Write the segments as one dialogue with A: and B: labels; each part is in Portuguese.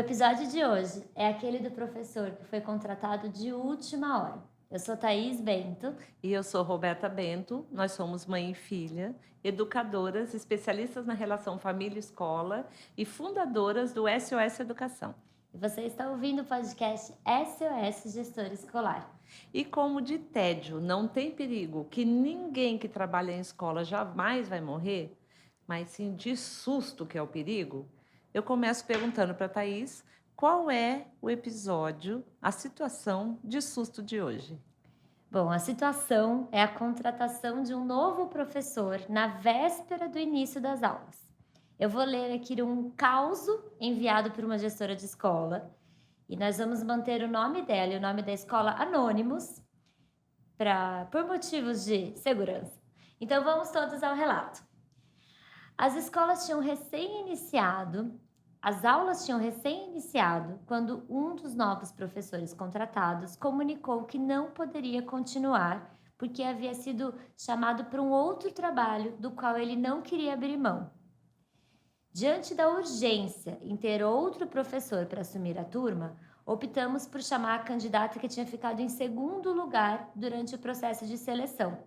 A: episódio de hoje é aquele do professor que foi contratado de última hora. Eu sou Thaís Bento.
B: E eu sou Roberta Bento, nós somos mãe e filha, educadoras, especialistas na relação família-escola e fundadoras do SOS Educação.
A: E você está ouvindo o podcast SOS Gestor Escolar.
B: E como de tédio não tem perigo, que ninguém que trabalha em escola jamais vai morrer, mas sim de susto que é o perigo, eu começo perguntando para a Thaís qual é o episódio, a situação de susto de hoje.
A: Bom, a situação é a contratação de um novo professor na véspera do início das aulas. Eu vou ler aqui um causo enviado por uma gestora de escola e nós vamos manter o nome dela e o nome da escola anônimos por motivos de segurança. Então vamos todos ao relato. As aulas tinham recém-iniciado quando um dos novos professores contratados comunicou que não poderia continuar porque havia sido chamado para um outro trabalho do qual ele não queria abrir mão. Diante da urgência em ter outro professor para assumir a turma, optamos por chamar a candidata que tinha ficado em segundo lugar durante o processo de seleção,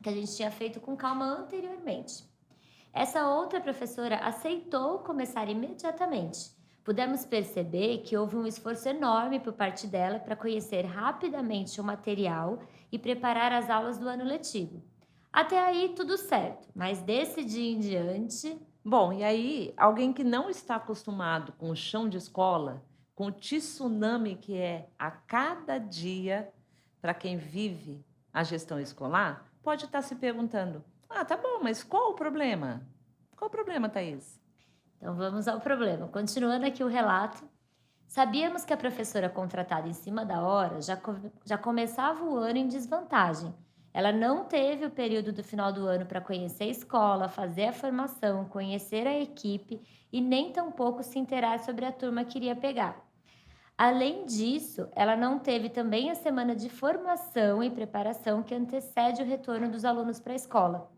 A: que a gente tinha feito com calma anteriormente. Essa outra professora aceitou começar imediatamente. Pudemos perceber que houve um esforço enorme por parte dela para conhecer rapidamente o material e preparar as aulas do ano letivo. Até aí tudo certo, mas desse dia em diante...
B: Bom, e aí, alguém que não está acostumado com o chão de escola, com o tsunami que é a cada dia para quem vive a gestão escolar, pode estar se perguntando: ah, tá bom, mas qual o problema? Qual o problema, Thaís?
A: Então vamos ao problema. Continuando aqui o relato, sabíamos que a professora contratada em cima da hora já começava o ano em desvantagem. Ela não teve o período do final do ano para conhecer a escola, fazer a formação, conhecer a equipe e nem tampouco se inteirar sobre a turma que iria pegar. Além disso, ela não teve também a semana de formação e preparação que antecede o retorno dos alunos para a escola.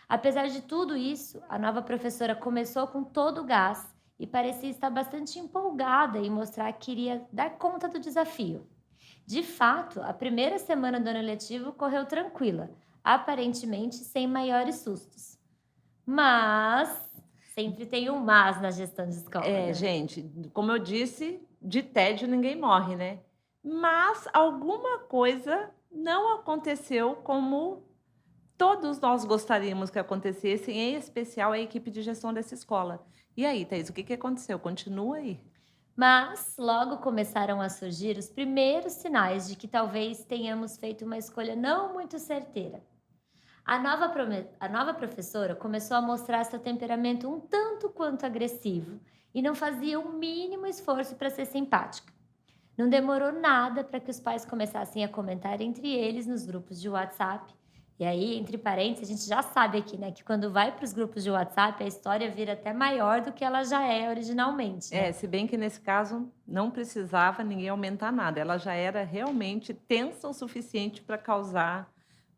A: Apesar de tudo isso, a nova professora começou com todo o gás e parecia estar bastante empolgada em mostrar que iria dar conta do desafio. De fato, a primeira semana do ano letivo correu tranquila, aparentemente sem maiores sustos. Mas sempre tem um mas na gestão de escola, né?
B: Gente, como eu disse, de tédio ninguém morre, né? Mas alguma coisa não aconteceu como todos nós gostaríamos que acontecesse, em especial a equipe de gestão dessa escola. E aí, Thaís, o que aconteceu? Continua aí.
A: Mas logo começaram a surgir os primeiros sinais de que talvez tenhamos feito uma escolha não muito certeira. A nova professora começou a mostrar seu temperamento um tanto quanto agressivo e não fazia o mínimo esforço para ser simpática. Não demorou nada para que os pais começassem a comentar entre eles nos grupos de WhatsApp. E aí, entre parênteses, a gente já sabe aqui, né, que quando vai para os grupos de WhatsApp, a história vira até maior do que ela já é originalmente, né?
B: Se bem que nesse caso não precisava ninguém aumentar nada. Ela já era realmente tensa o suficiente para causar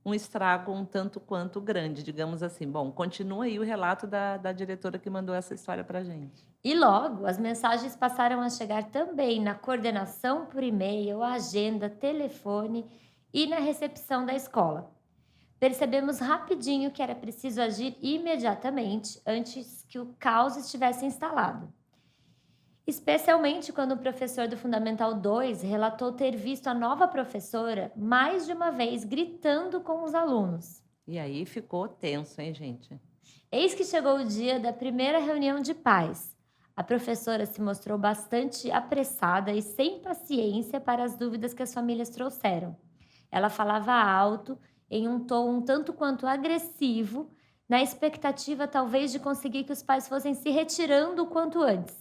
B: um estrago um tanto quanto grande, digamos assim. Bom, continua aí o relato da diretora que mandou essa história para a gente.
A: E logo, as mensagens passaram a chegar também na coordenação por e-mail, agenda, telefone e na recepção da escola. Percebemos rapidinho que era preciso agir imediatamente antes que o caos estivesse instalado. Especialmente quando o professor do Fundamental 2 relatou ter visto a nova professora mais de uma vez gritando com os alunos.
B: E aí ficou tenso, hein, gente?
A: Eis que chegou o dia da primeira reunião de pais. A professora se mostrou bastante apressada e sem paciência para as dúvidas que as famílias trouxeram. Ela falava alto, em um tom um tanto quanto agressivo, na expectativa talvez de conseguir que os pais fossem se retirando o quanto antes.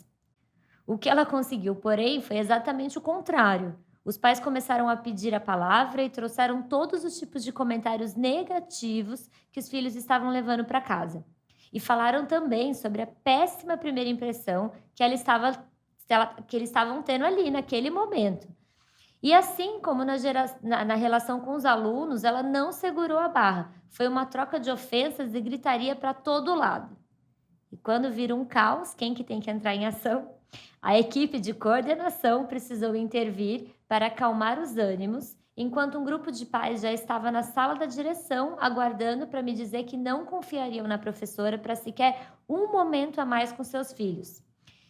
A: O que ela conseguiu, porém, foi exatamente o contrário. Os pais começaram a pedir a palavra e trouxeram todos os tipos de comentários negativos que os filhos estavam levando para casa. E falaram também sobre a péssima primeira impressão que eles estavam tendo ali, naquele momento. E assim como na relação com os alunos, ela não segurou a barra. Foi uma troca de ofensas e gritaria para todo lado. E quando vira um caos, quem que tem que entrar em ação? A equipe de coordenação precisou intervir para acalmar os ânimos, enquanto um grupo de pais já estava na sala da direção, aguardando para me dizer que não confiariam na professora para sequer um momento a mais com seus filhos.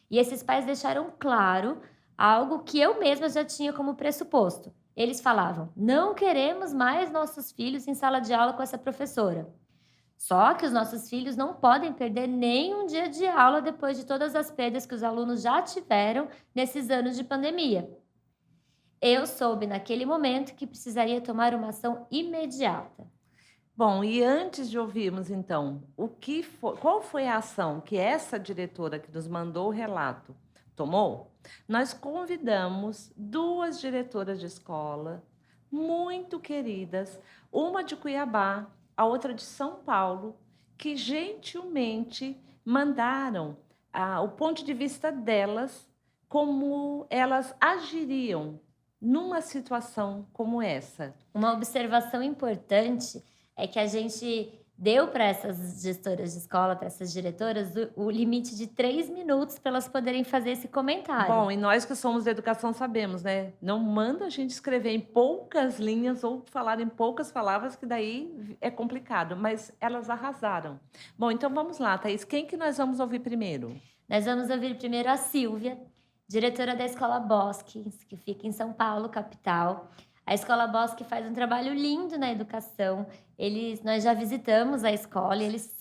A: E esses pais deixaram claro algo que eu mesma já tinha como pressuposto. Eles falavam: não queremos mais nossos filhos em sala de aula com essa professora. Só que os nossos filhos não podem perder nem um dia de aula depois de todas as perdas que os alunos já tiveram nesses anos de pandemia. Eu soube naquele momento que precisaria tomar uma ação imediata.
B: Bom, e antes de ouvirmos, então, qual foi a ação que essa diretora que nos mandou o relato tomou? Nós convidamos duas diretoras de escola muito queridas, uma de Cuiabá, a outra de São Paulo, que gentilmente mandaram o ponto de vista delas, como elas agiriam numa situação como essa.
A: Uma observação importante é que a gente deu para essas gestoras de escola, para essas diretoras, o limite de 3 minutos para elas poderem fazer esse comentário.
B: Bom, e nós que somos da educação sabemos, né? Não manda a gente escrever em poucas linhas ou falar em poucas palavras, que daí é complicado, mas elas arrasaram. Bom, então vamos lá, Thaís, quem que nós vamos ouvir primeiro?
A: Nós vamos ouvir primeiro a Silvia, diretora da Escola Bosque, que fica em São Paulo, capital. A Escola Bosque faz um trabalho lindo na educação. Nós já visitamos a escola, eles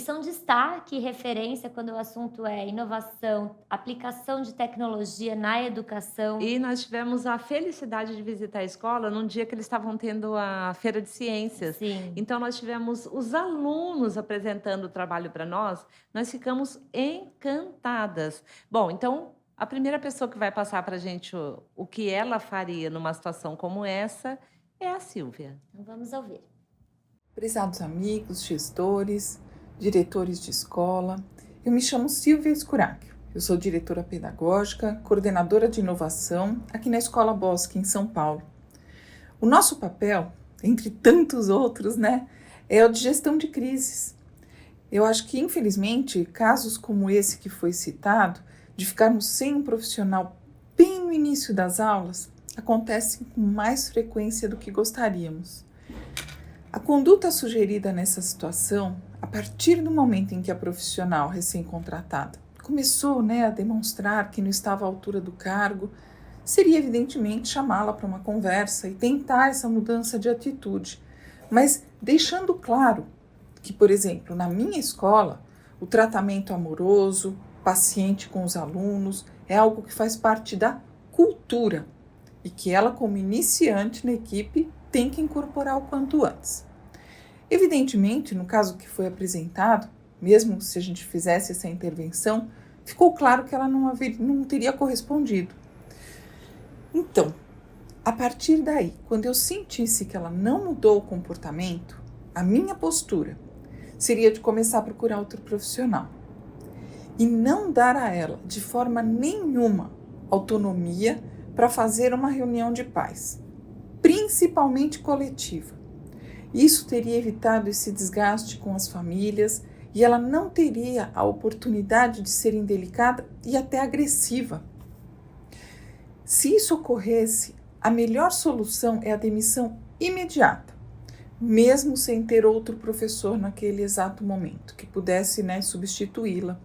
A: são destaque e referência quando o assunto é inovação, aplicação de tecnologia na educação.
B: E nós tivemos a felicidade de visitar a escola num dia que eles estavam tendo a feira de ciências.
A: Sim.
B: Então nós tivemos os alunos apresentando o trabalho para nós, nós ficamos encantadas. Bom, então a primeira pessoa que vai passar para a gente o que ela faria numa situação como essa é a Silvia.
A: Então vamos ouvir.
C: Prezados amigos, gestores, diretores de escola, eu me chamo Silvia Escuracchio. Eu sou diretora pedagógica, coordenadora de inovação aqui na Escola Bosque, em São Paulo. O nosso papel, entre tantos outros, é o de gestão de crises. Eu acho que, infelizmente, casos como esse que foi citado, de ficarmos sem um profissional bem no início das aulas, acontecem com mais frequência do que gostaríamos. A conduta sugerida nessa situação, a partir do momento em que a profissional recém-contratada começou a demonstrar que não estava à altura do cargo, seria evidentemente chamá-la para uma conversa e tentar essa mudança de atitude, mas deixando claro que, por exemplo, na minha escola, o tratamento amoroso, paciente com os alunos, é algo que faz parte da cultura e que ela, como iniciante na equipe, tem que incorporar o quanto antes. Evidentemente, no caso que foi apresentado, mesmo se a gente fizesse essa intervenção, ficou claro que ela não teria correspondido. Então, a partir daí, quando eu sentisse que ela não mudou o comportamento, a minha postura seria de começar a procurar outro profissional e não dar a ela, de forma nenhuma, autonomia para fazer uma reunião de pais, principalmente coletiva. Isso teria evitado esse desgaste com as famílias e ela não teria a oportunidade de ser indelicada e até agressiva. Se isso ocorresse, a melhor solução é a demissão imediata, mesmo sem ter outro professor naquele exato momento, que pudesse substituí-la.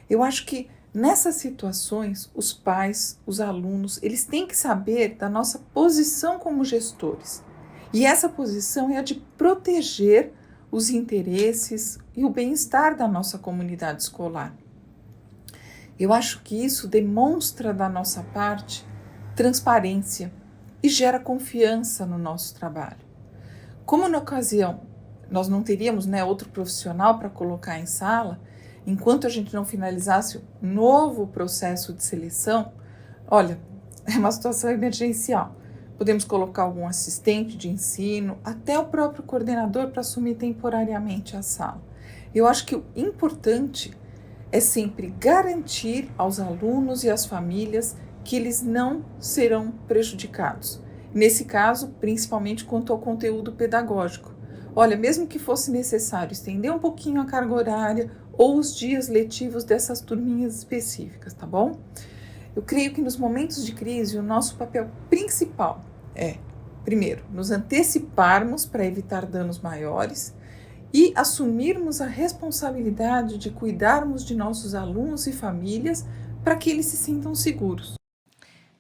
C: Eu acho que nessas situações, os pais, os alunos, eles têm que saber da nossa posição como gestores. E essa posição é a de proteger os interesses e o bem-estar da nossa comunidade escolar. Eu acho que isso demonstra da nossa parte transparência e gera confiança no nosso trabalho. Como na ocasião nós não teríamos outro profissional para colocar em sala, enquanto a gente não finalizasse o novo processo de seleção, olha, é uma situação emergencial. Podemos colocar algum assistente de ensino, até o próprio coordenador para assumir temporariamente a sala. Eu acho que o importante é sempre garantir aos alunos e às famílias que eles não serão prejudicados. Nesse caso, principalmente quanto ao conteúdo pedagógico. Olha, mesmo que fosse necessário estender um pouquinho a carga horária ou os dias letivos dessas turminhas específicas, tá bom? Eu creio que nos momentos de crise o nosso papel principal é, primeiro, nos anteciparmos para evitar danos maiores e assumirmos a responsabilidade de cuidarmos de nossos alunos e famílias para que eles se sintam seguros.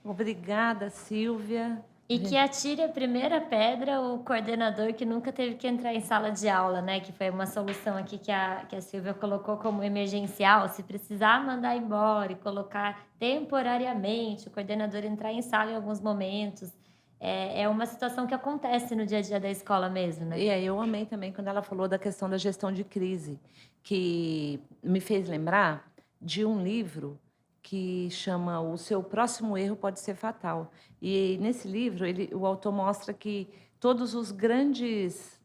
B: Obrigada, Silvia.
A: E que atire a primeira pedra o coordenador que nunca teve que entrar em sala de aula, né? Que foi uma solução aqui que a Silvia colocou como emergencial. Se precisar mandar embora e colocar temporariamente o coordenador entrar em sala em alguns momentos. É uma situação que acontece no dia a dia da escola mesmo, né?
B: E aí eu amei também quando ela falou da questão da gestão de crise, que me fez lembrar de um livro que chama O Seu Próximo Erro Pode Ser Fatal. E nesse livro o autor mostra que todos os grandes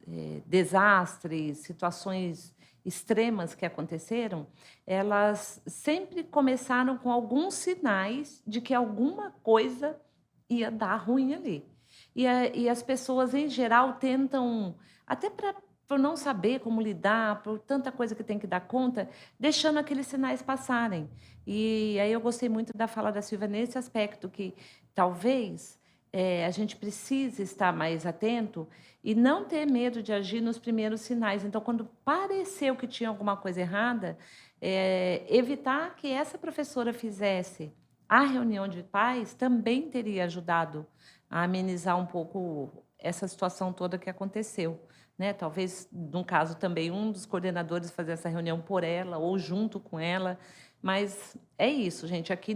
B: desastres, situações extremas que aconteceram, elas sempre começaram com alguns sinais de que alguma coisa ia dar ruim ali. E as pessoas, em geral, tentam, até por não saber como lidar, por tanta coisa que tem que dar conta, deixando aqueles sinais passarem. E aí eu gostei muito da fala da Silvia nesse aspecto, que talvez a gente precise estar mais atento e não ter medo de agir nos primeiros sinais. Então, quando pareceu que tinha alguma coisa errada, evitar que essa professora fizesse a reunião de pais também teria ajudado a amenizar um pouco essa situação toda que aconteceu, né? Talvez, num caso também, um dos coordenadores fazer essa reunião por ela ou junto com ela, mas é isso, gente. Aqui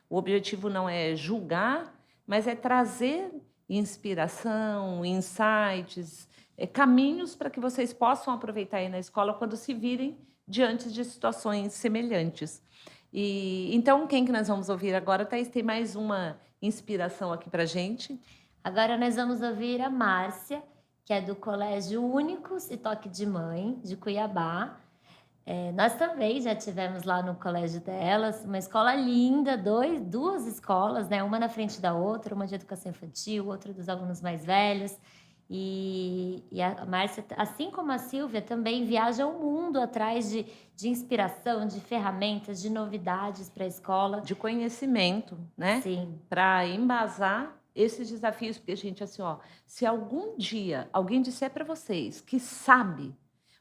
B: o objetivo não é julgar, mas é trazer inspiração, insights, caminhos para que vocês possam aproveitar aí na escola quando se virem diante de situações semelhantes. Então, quem que nós vamos ouvir agora? Thaís, tem mais uma inspiração aqui para a gente.
A: Agora nós vamos ouvir a Márcia, que é do Colégio Únicos e Toque de Mãe, de Cuiabá. Nós também já tivemos lá no colégio delas, uma escola linda, duas escolas, né? Uma na frente da outra, uma de educação infantil, outra dos alunos mais velhos. E a Márcia, assim como a Silvia, também viaja o mundo atrás de inspiração, de ferramentas, de novidades para a escola.
B: De conhecimento, né?
A: Sim.
B: Para embasar esses desafios, porque, gente, assim, se algum dia alguém disser para vocês que sabe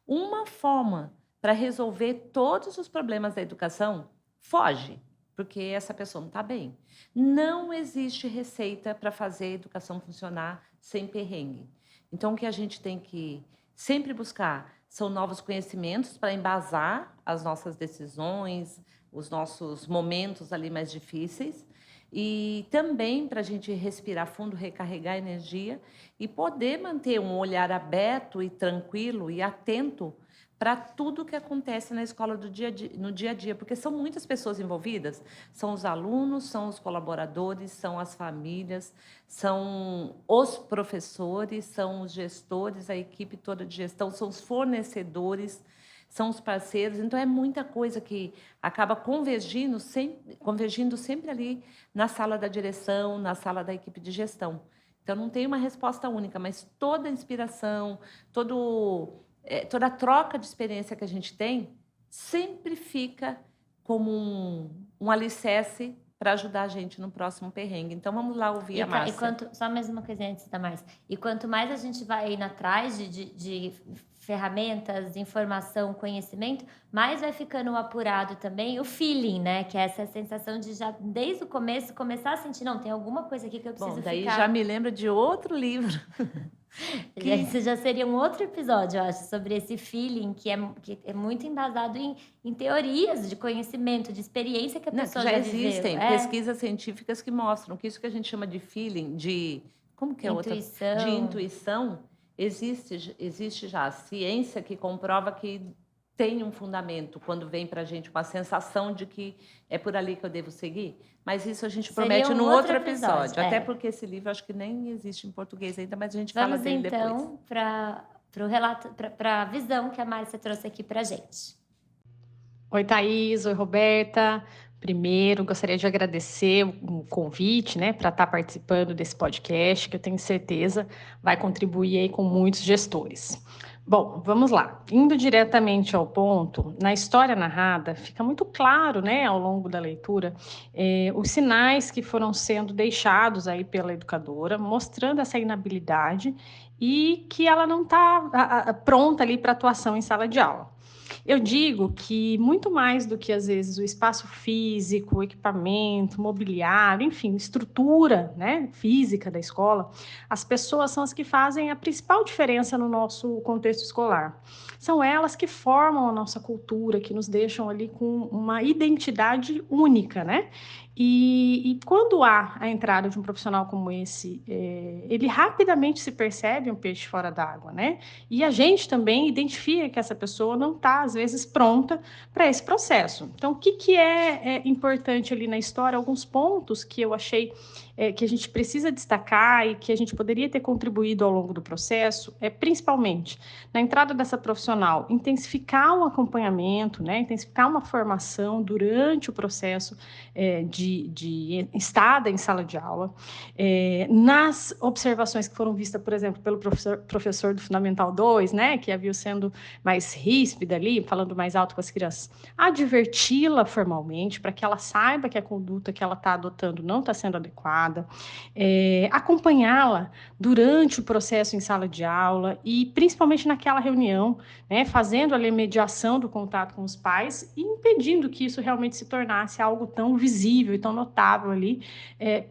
B: uma forma para resolver todos os problemas da educação, foge, porque essa pessoa não está bem. Não existe receita para fazer a educação funcionar sem perrengue. Então, o que a gente tem que sempre buscar são novos conhecimentos para embasar as nossas decisões, os nossos momentos ali mais difíceis, e também para a gente respirar fundo, recarregar energia e poder manter um olhar aberto e tranquilo e atento para tudo que acontece na escola no dia a dia, porque são muitas pessoas envolvidas, são os alunos, são os colaboradores, são as famílias, são os professores, são os gestores, a equipe toda de gestão, são os fornecedores, são os parceiros. Então, é muita coisa que acaba convergindo sempre ali na sala da direção, na sala da equipe de gestão. Então, não tem uma resposta única, mas toda a inspiração, toda a troca de experiência que a gente tem sempre fica como um alicerce para ajudar a gente no próximo perrengue. Então, vamos lá ouvir a Márcia.
A: Só mais uma coisa antes da Márcia. E quanto mais a gente vai indo atrás de ferramentas, informação, conhecimento, mais vai ficando apurado também o feeling, né? Que é essa sensação de já, desde o começo, começar a sentir, não, tem alguma coisa aqui que eu preciso
B: daí
A: ficar...
B: já me lembro de outro livro.
A: Isso já seria um outro episódio, eu acho, sobre esse feeling que é muito embasado em teorias de conhecimento, de experiência que a pessoa já
B: existem
A: viveu.
B: pesquisas científicas que mostram que isso que a gente chama de feeling, como que é
A: intuição.
B: De intuição, existe já a ciência que comprova que tem um fundamento quando vem para a gente uma sensação de que é por ali que eu devo seguir. Mas isso a gente promete num outro episódio. Até porque esse livro acho que nem existe em português ainda, mas a gente fala dele depois.
A: Vamos então para o relato, para a visão que a Márcia trouxe aqui para a gente.
D: Oi, Thaís. Oi, Roberta. Primeiro, gostaria de agradecer o convite, né, para estar participando desse podcast, que eu tenho certeza vai contribuir aí com muitos gestores. Bom, vamos lá. Indo diretamente ao ponto, na história narrada, fica muito claro, né, ao longo da leitura, os sinais que foram sendo deixados aí pela educadora, mostrando essa inabilidade e que ela não está pronta ali para atuação em sala de aula. Eu digo que muito mais do que, às vezes, o espaço físico, o equipamento, mobiliário, enfim, estrutura, né, física da escola, as pessoas são as que fazem a principal diferença no nosso contexto escolar. São elas que formam a nossa cultura, que nos deixam ali com uma identidade única, né? E quando há a entrada de um profissional como esse, ele rapidamente se percebe um peixe fora d'água, né? E a gente também identifica que essa pessoa não está, às vezes, pronta para esse processo. Então, o que é importante ali na história? Alguns pontos que eu achei que a gente precisa destacar e que a gente poderia ter contribuído ao longo do processo principalmente, na entrada dessa profissional, intensificar o acompanhamento, né? Intensificar uma formação durante o processo de estada em sala de aula, nas observações que foram vistas, por exemplo, pelo professor do Fundamental 2, né, que havia sendo mais ríspida ali, falando mais alto com as crianças, adverti-la formalmente para que ela saiba que a conduta que ela está adotando não está sendo adequada, acompanhá-la durante o processo em sala de aula e principalmente naquela reunião, né, fazendo ali a mediação do contato com os pais e impedindo que isso realmente se tornasse algo tão visível e tão notável ali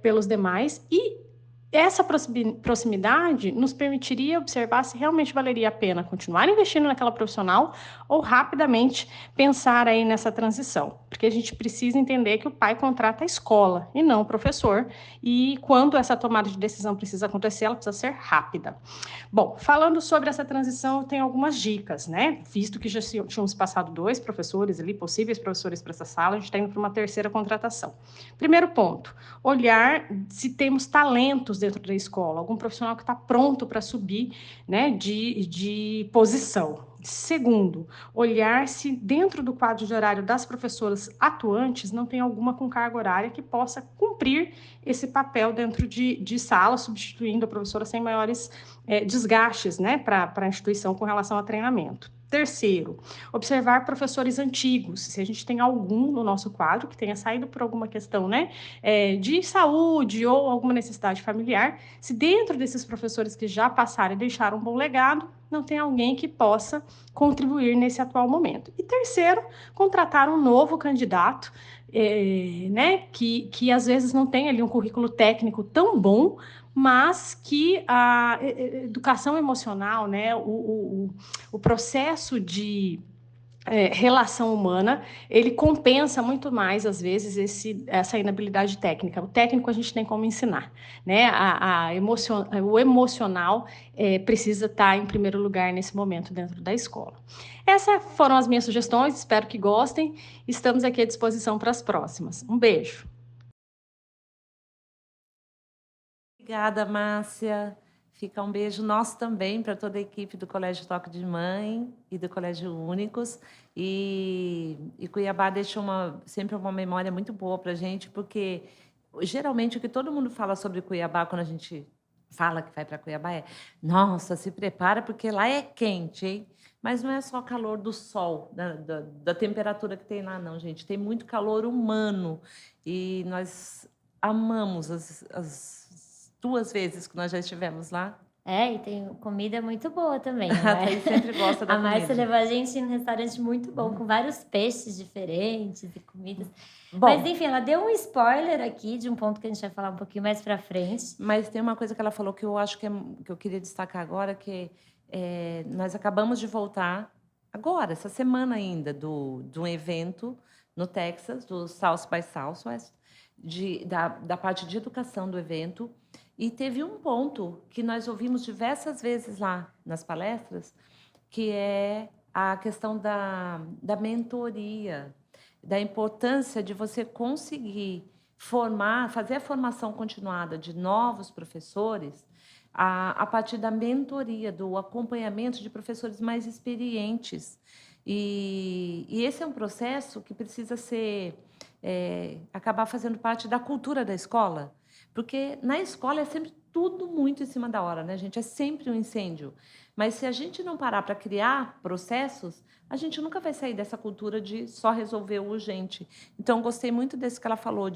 D: pelos demais. E essa proximidade nos permitiria observar se realmente valeria a pena continuar investindo naquela profissional ou rapidamente pensar aí nessa transição. Porque a gente precisa entender que o pai contrata a escola e não o professor, e quando essa tomada de decisão precisa acontecer, ela precisa ser rápida. Bom, falando sobre essa transição, eu tenho algumas dicas, né? Visto que já tínhamos passado 2 professores ali, possíveis professores para essa sala, a gente está indo para uma terceira contratação. Primeiro ponto, olhar se temos talentos dentro da escola, algum profissional que está pronto para subir, né, de posição. Segundo, olhar se dentro do quadro de horário das professoras atuantes não tem alguma com carga horária que possa cumprir esse papel dentro de sala, substituindo a professora sem maiores desgastes, né, para a instituição com relação a treinamento. Terceiro, observar professores antigos, se a gente tem algum no nosso quadro que tenha saído por alguma questão, né, de saúde ou alguma necessidade familiar, se dentro desses professores que já passaram e deixaram um bom legado, não tem alguém que possa contribuir nesse atual momento. E terceiro, contratar um novo candidato, né, que às vezes não tem ali um currículo técnico tão bom, mas que a educação emocional, né, o processo de relação humana, ele compensa muito mais, às vezes, essa inabilidade técnica. O técnico a gente tem como ensinar, né? O emocional precisa estar em primeiro lugar nesse momento dentro da escola. Essas foram as minhas sugestões, espero que gostem. Estamos aqui à disposição para as próximas. Um beijo.
B: Obrigada, Márcia. Fica um beijo nosso também para toda a equipe do Colégio Toque de Mãe e do Colégio Únicos. E Cuiabá deixa sempre uma memória muito boa para a gente, porque geralmente o que todo mundo fala sobre Cuiabá quando a gente fala que vai para Cuiabá é: nossa, se prepara porque lá é quente, hein? Mas não é só o calor do sol, da temperatura que tem lá, não, gente. Tem muito calor humano e nós amamos as 2 vezes que nós já estivemos lá.
A: E tem comida muito boa também. A
B: A Thaís sempre gosta da
A: a Márcia
B: comida.
A: levou a gente em um restaurante muito bom, com vários peixes diferentes e comidas.
B: Bom,
A: Mas, enfim, ela deu um spoiler aqui de um ponto que a gente vai falar um pouquinho mais pra frente.
B: mas tem uma coisa que ela falou que eu acho que eu queria destacar agora, que nós acabamos de voltar agora, essa semana ainda, de um evento no Texas, do South by Southwest, da parte de educação do evento. E teve um ponto que nós ouvimos diversas vezes lá nas palestras, que é a questão da mentoria, da importância de você conseguir fazer a formação continuada de novos professores a partir da mentoria, do acompanhamento de professores mais experientes. E esse é um processo que precisa acabar fazendo parte da cultura da escola, porque na escola é sempre tudo muito em cima da hora, né, gente? É sempre um incêndio. Mas se a gente não parar para criar processos, a gente nunca vai sair dessa cultura de só resolver o urgente. Então, gostei muito desse que ela falou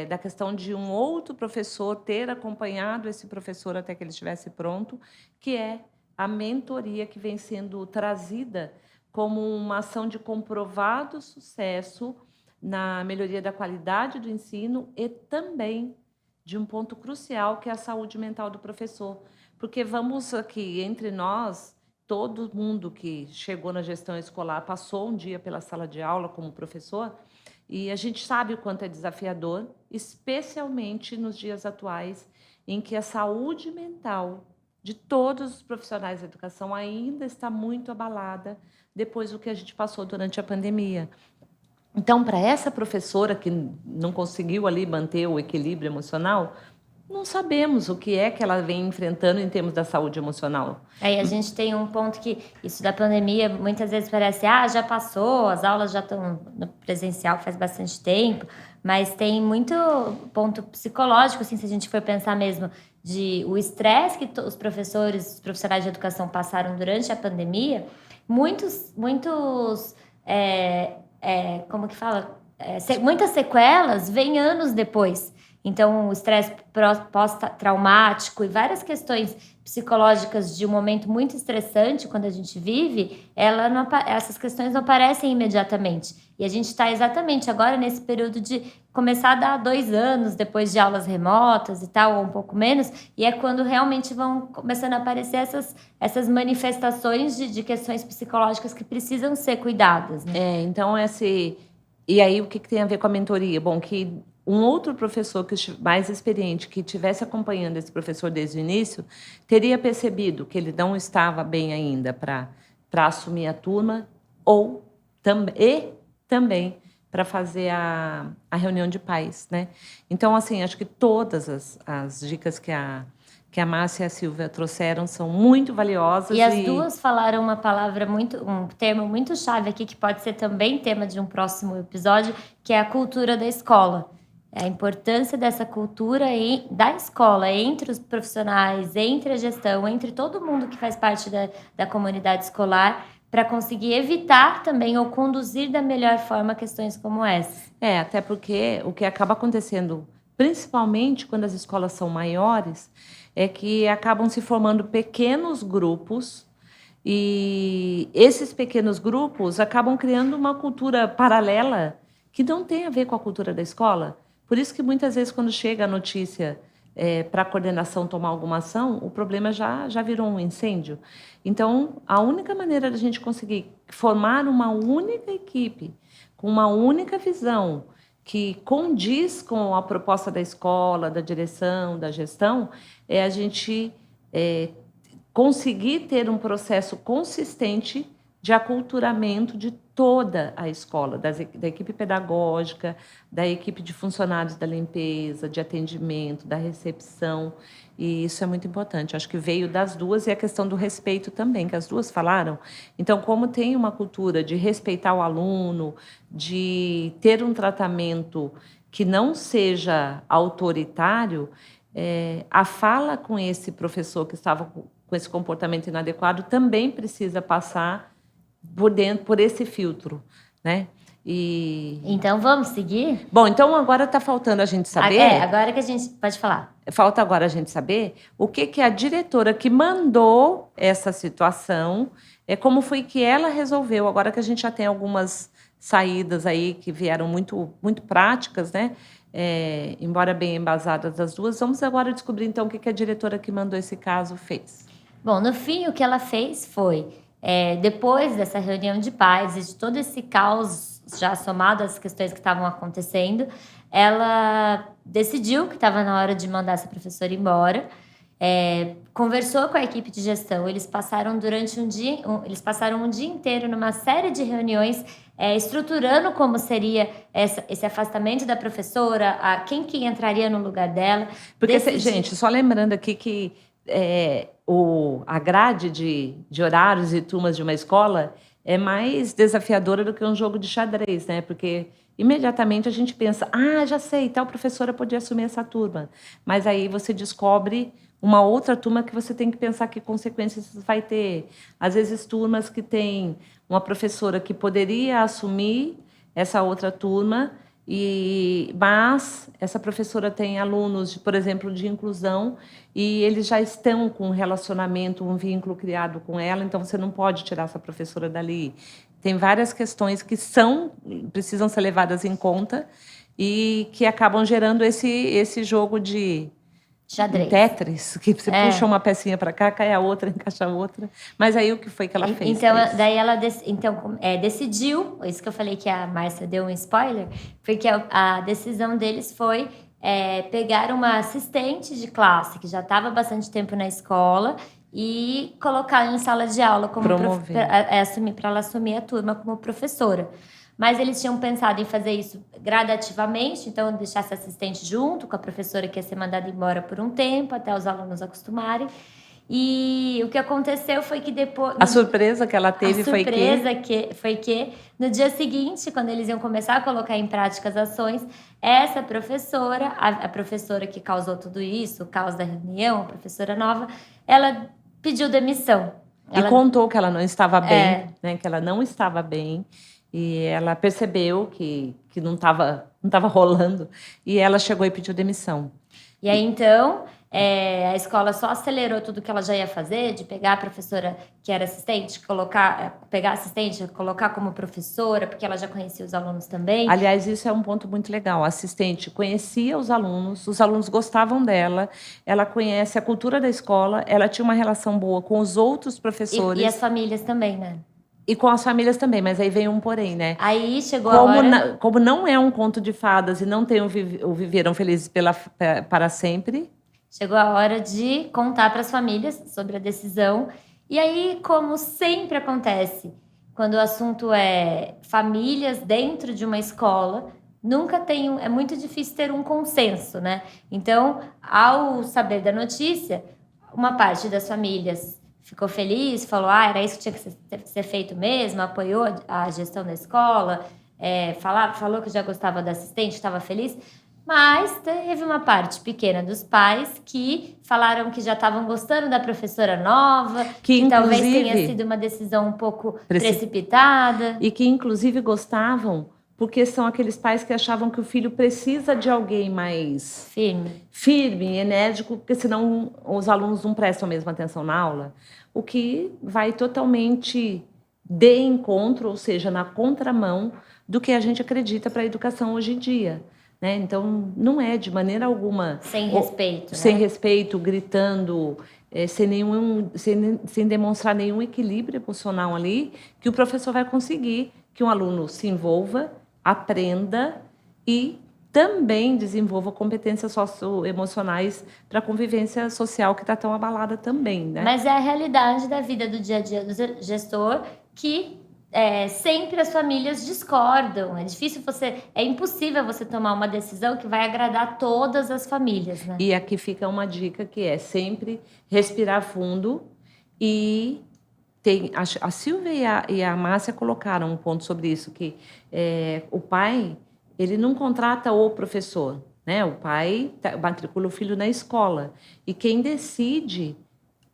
B: da questão de um outro professor ter acompanhado esse professor até que ele estivesse pronto, que é a mentoria que vem sendo trazida como uma ação de comprovado sucesso na melhoria da qualidade do ensino e também de um ponto crucial, que é a saúde mental do professor. Porque vamos aqui, entre nós, todo mundo que chegou na gestão escolar passou um dia pela sala de aula como professor, e a gente sabe o quanto é desafiador, especialmente nos dias atuais, em que a saúde mental de todos os profissionais da educação ainda está muito abalada depois do que a gente passou durante a pandemia. Então, para essa professora que não conseguiu ali manter o equilíbrio emocional, não sabemos o que é que ela vem enfrentando em termos da saúde emocional.
A: Aí a gente tem um ponto que isso da pandemia muitas vezes parece, já passou, as aulas já estão no presencial faz bastante tempo, mas tem muito ponto psicológico, assim, se a gente for pensar mesmo, de o estresse que os professores, os profissionais de educação passaram durante a pandemia, muitos como que fala? Muitas sequelas vêm anos depois. Então, o estresse pós-traumático e várias questões psicológicas de um momento muito estressante, quando a gente vive, essas questões não aparecem imediatamente. E a gente está exatamente agora nesse período de começar a dar 2 anos depois de aulas remotas e tal, ou um pouco menos, e é quando realmente vão começando a aparecer essas manifestações de questões psicológicas que precisam ser cuidadas, né?
B: Então, e aí, o que tem a ver com a mentoria? Bom, que um outro professor mais experiente que estivesse acompanhando esse professor desde o início teria percebido que ele não estava bem ainda para assumir a turma e também para fazer a reunião de pais, né? Então, assim, acho que todas as dicas que a Márcia e a Silvia trouxeram são muito valiosas.
A: E as duas falaram um termo muito chave aqui, que pode ser também tema de um próximo episódio, que é a cultura da escola. A importância dessa cultura da escola, entre os profissionais, entre a gestão, entre todo mundo que faz parte da comunidade escolar, para conseguir evitar também ou conduzir da melhor forma questões como essa.
B: Até porque o que acaba acontecendo, principalmente quando as escolas são maiores, é que acabam se formando pequenos grupos, e esses pequenos grupos acabam criando uma cultura paralela que não tem a ver com a cultura da escola. Por isso que muitas vezes, quando chega a notícia para a coordenação tomar alguma ação, o problema já virou um incêndio. Então, a única maneira da gente conseguir formar uma única equipe, com uma única visão, que condiz com a proposta da escola, da direção, da gestão, é a gente conseguir ter um processo consistente de aculturamento de toda a escola, da equipe pedagógica, da equipe de funcionários da limpeza, de atendimento, da recepção, e isso é muito importante. Acho que veio das duas, e a questão do respeito também, que as duas falaram. Então, como tem uma cultura de respeitar o aluno, de ter um tratamento que não seja autoritário, a fala com esse professor que estava com esse comportamento inadequado também precisa passar por esse filtro, né?
A: Então, vamos seguir?
B: Bom, então agora está faltando a gente saber...
A: agora que a gente pode falar.
B: Falta agora a gente saber o que a diretora que mandou essa situação, como foi que ela resolveu, agora que a gente já tem algumas saídas aí que vieram muito, muito práticas, né? Embora bem embasadas as duas, vamos agora descobrir então o que a diretora que mandou esse caso fez.
A: Bom, no fim, o que ela fez foi... depois dessa reunião de pais e de todo esse caos já somado às questões que estavam acontecendo, ela decidiu que estava na hora de mandar essa professora embora, conversou com a equipe de gestão, eles passaram um dia inteiro numa série de reuniões, estruturando como seria esse afastamento da professora, quem que entraria no lugar dela.
B: Porque, gente, só lembrando aqui que a grade de horários e turmas de uma escola é mais desafiadora do que um jogo de xadrez, né? Porque imediatamente a gente pensa, já sei, tal professora podia assumir essa turma. Mas aí você descobre uma outra turma que você tem que pensar que consequências vai ter. Às vezes, turmas que tem uma professora que poderia assumir essa outra turma, mas essa professora tem alunos, por exemplo, de inclusão, e eles já estão com um relacionamento, um vínculo criado com ela, então você não pode tirar essa professora dali. Tem várias questões que precisam ser levadas em conta e que acabam gerando esse jogo de
A: xadrez.
B: Tetris, que você puxa uma pecinha para cá, cai a outra, encaixa a outra. Mas aí o que foi que ela fez?
A: Então, daí ela decidiu, isso que eu falei que a Márcia deu um spoiler, porque a decisão deles foi pegar uma assistente de classe que já estava bastante tempo na escola e colocar em sala de aula como para ela assumir a turma como professora. Mas eles tinham pensado em fazer isso gradativamente, então deixar essa assistente junto com a professora que ia ser mandada embora por um tempo, até os alunos acostumarem. E o que aconteceu foi que depois...
B: A surpresa que ela teve
A: foi que no dia seguinte, quando eles iam começar a colocar em prática as ações, essa professora, a professora que causou tudo isso, o caos da reunião, a professora nova, ela pediu demissão.
B: E contou que ela não estava bem, né? Que ela não estava bem. E ela percebeu que não estava rolando. E ela chegou e pediu demissão.
A: E aí, então, a escola só acelerou tudo que ela já ia fazer, de pegar a professora que era assistente, pegar a assistente, colocar como professora, porque ela já conhecia os alunos também.
B: Aliás, isso é um ponto muito legal. A assistente conhecia os alunos gostavam dela, ela conhece a cultura da escola, ela tinha uma relação boa com os outros professores.
A: E as famílias também, né?
B: E com as famílias também, mas aí vem um porém, né?
A: Aí chegou a hora...
B: Como não é um conto de fadas e não tem o Viveram Felizes para Sempre...
A: Chegou a hora de contar para as famílias sobre a decisão. E aí, como sempre acontece, quando o assunto é famílias dentro de uma escola, é muito difícil ter um consenso, né? Então, ao saber da notícia, uma parte das famílias ficou feliz, falou, era isso que tinha que ser feito mesmo, apoiou a gestão da escola, falou que já gostava da assistente, estava feliz. Mas teve uma parte pequena dos pais que falaram que já estavam gostando da professora nova, que talvez tenha sido uma decisão um pouco precipitada.
B: E que, inclusive, gostavam, porque são aqueles pais que achavam que o filho precisa de alguém mais firme, enérgico, porque senão os alunos não prestam a mesma atenção na aula, o que vai totalmente de encontro, ou seja, na contramão do que a gente acredita para a educação hoje em dia. Né? Então, não é de maneira alguma...
A: Sem respeito.
B: Sem respeito, gritando, sem demonstrar nenhum equilíbrio emocional ali, que o professor vai conseguir que um aluno se envolva, aprenda e também desenvolva competências socioemocionais para a convivência social que está tão abalada também. Né?
A: Mas é a realidade da vida do dia a dia do gestor que... sempre as famílias discordam. É impossível você tomar uma decisão que vai agradar todas as famílias, né?
B: E aqui fica uma dica que é sempre respirar fundo e a Silvia e a Márcia colocaram um ponto sobre isso, que o pai, ele não contrata o professor, né? O pai matricula o filho na escola e quem decide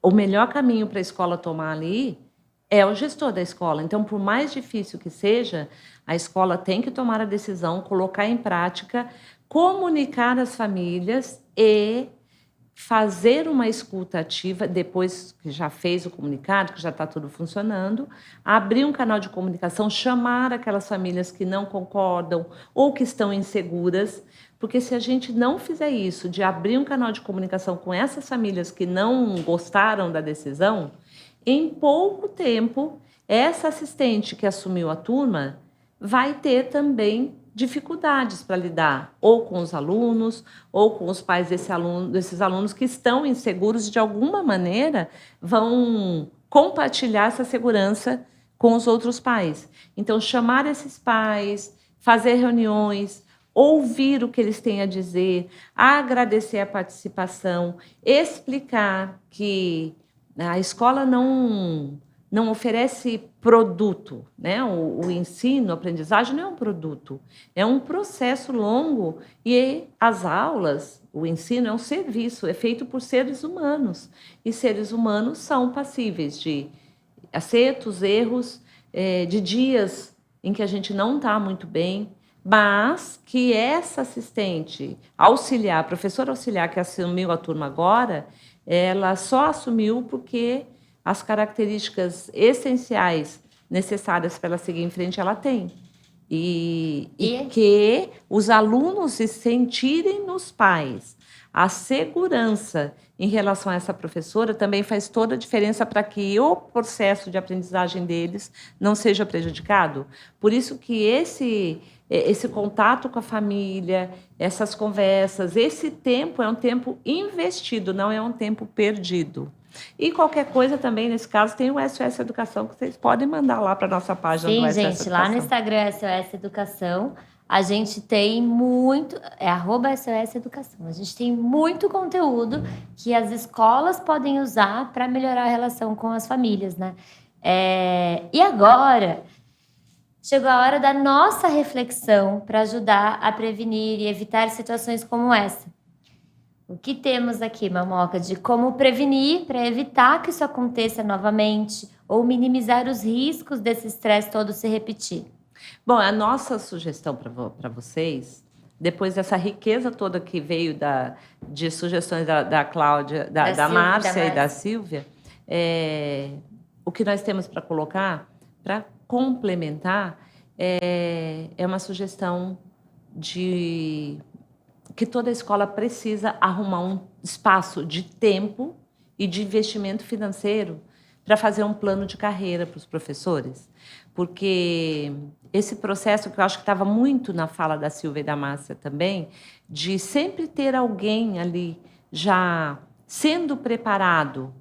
B: o melhor caminho para a escola tomar ali é o gestor da escola. Então, por mais difícil que seja, a escola tem que tomar a decisão, colocar em prática, comunicar às famílias e fazer uma escuta ativa, depois que já fez o comunicado, que já está tudo funcionando, abrir um canal de comunicação, chamar aquelas famílias que não concordam ou que estão inseguras, porque se a gente não fizer isso, de abrir um canal de comunicação com essas famílias que não gostaram da decisão, em pouco tempo, essa assistente que assumiu a turma vai ter também dificuldades para lidar ou com os alunos ou com os pais desses alunos que estão inseguros e, de alguma maneira, vão compartilhar essa segurança com os outros pais. Então, chamar esses pais, fazer reuniões, ouvir o que eles têm a dizer, agradecer a participação, explicar que a escola não não oferece produto, né? O ensino, a aprendizagem não é um produto, é um processo longo e as aulas, o ensino é um serviço, é feito por seres humanos e seres humanos são passíveis de acertos, erros, de dias em que a gente não está muito bem, mas que essa assistente auxiliar, professora auxiliar que assumiu a turma agora, ela só assumiu porque as características essenciais necessárias para ela seguir em frente, ela tem. E que os alunos se sentirem nos pais a segurança em relação a essa professora também faz toda a diferença para que o processo de aprendizagem deles não seja prejudicado. Por isso que esse contato com a família, essas conversas, esse tempo é um tempo investido, não é um tempo perdido. E qualquer coisa também, nesse caso, tem o SOS Educação, que vocês podem mandar lá para a nossa página do SOS
A: Sim,
B: Educação.
A: gente, lá no Instagram SOS Educação, a gente tem muito, @SOS Educação, a gente tem muito conteúdo que as escolas podem usar para melhorar a relação com as famílias, né? E agora, chegou a hora da nossa reflexão para ajudar a prevenir e evitar situações como essa. O que temos aqui, Mamoca, de como prevenir para evitar que isso aconteça novamente ou minimizar os riscos desse estresse todo se repetir?
B: Bom, a nossa sugestão para vocês, depois dessa riqueza toda que veio de sugestões da Cláudia, da Márcia e da Silvia, o que nós temos para colocar, para complementar, é uma sugestão de que toda escola precisa arrumar um espaço de tempo e de investimento financeiro para fazer um plano de carreira para os professores. Porque esse processo, que eu acho que estava muito na fala da Silvia e da Márcia também, de sempre ter alguém ali já sendo preparado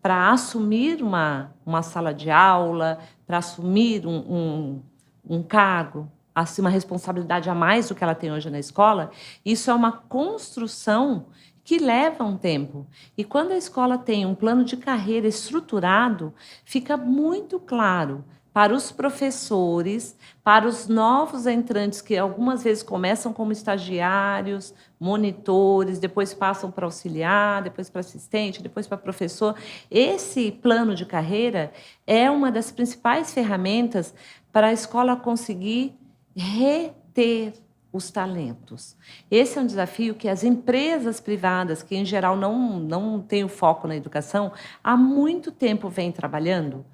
B: para assumir uma sala de aula, para assumir um cargo, assim, uma responsabilidade a mais do que ela tem hoje na escola, isso é uma construção que leva um tempo. E quando a escola tem um plano de carreira estruturado, fica muito claro para os professores, para os novos entrantes, que algumas vezes começam como estagiários, monitores, depois passam para auxiliar, depois para assistente, depois para professor. Esse plano de carreira é uma das principais ferramentas para a escola conseguir reter os talentos. Esse é um desafio que as empresas privadas, que em geral não têm o foco na educação, há muito tempo vêm trabalhando,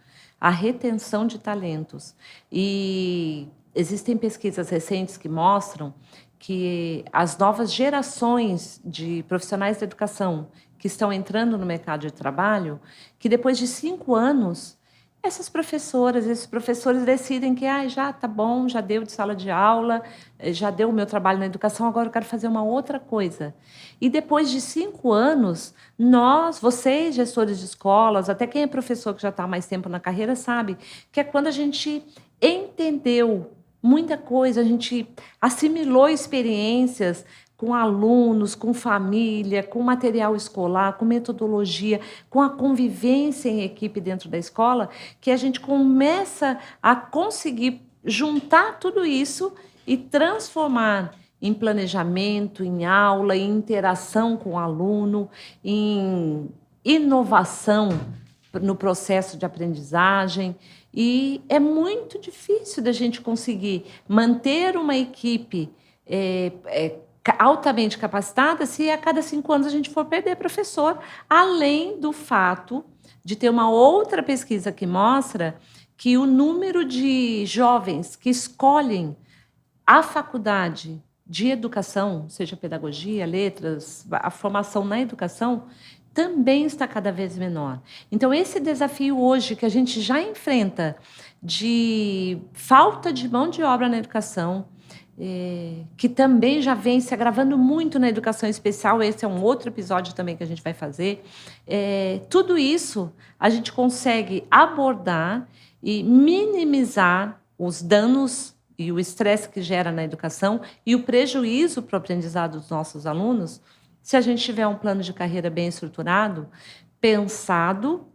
B: a retenção de talentos. E existem pesquisas recentes que mostram que as novas gerações de profissionais da educação que estão entrando no mercado de trabalho, que depois de 5 anos, essas professoras, esses professores decidem que já está bom, já deu de sala de aula, já deu o meu trabalho na educação, agora eu quero fazer uma outra coisa. E depois de 5 anos, vocês, gestores de escolas, até quem é professor que já está há mais tempo na carreira, sabe que é quando a gente entendeu muita coisa, a gente assimilou experiências com alunos, com família, com material escolar, com metodologia, com a convivência em equipe dentro da escola, que a gente começa a conseguir juntar tudo isso e transformar em planejamento, em aula, em interação com o aluno, em inovação no processo de aprendizagem. E é muito difícil da gente conseguir manter uma equipe altamente capacitada se a cada 5 anos a gente for perder professor, além do fato de ter uma outra pesquisa que mostra que o número de jovens que escolhem a faculdade de educação, seja pedagogia, letras, a formação na educação, também está cada vez menor. Então, esse desafio hoje que a gente já enfrenta de falta de mão de obra na educação, que também já vem se agravando muito na educação especial, esse é um outro episódio também que a gente vai fazer, tudo isso a gente consegue abordar e minimizar os danos e o estresse que gera na educação e o prejuízo para o aprendizado dos nossos alunos, se a gente tiver um plano de carreira bem estruturado, pensado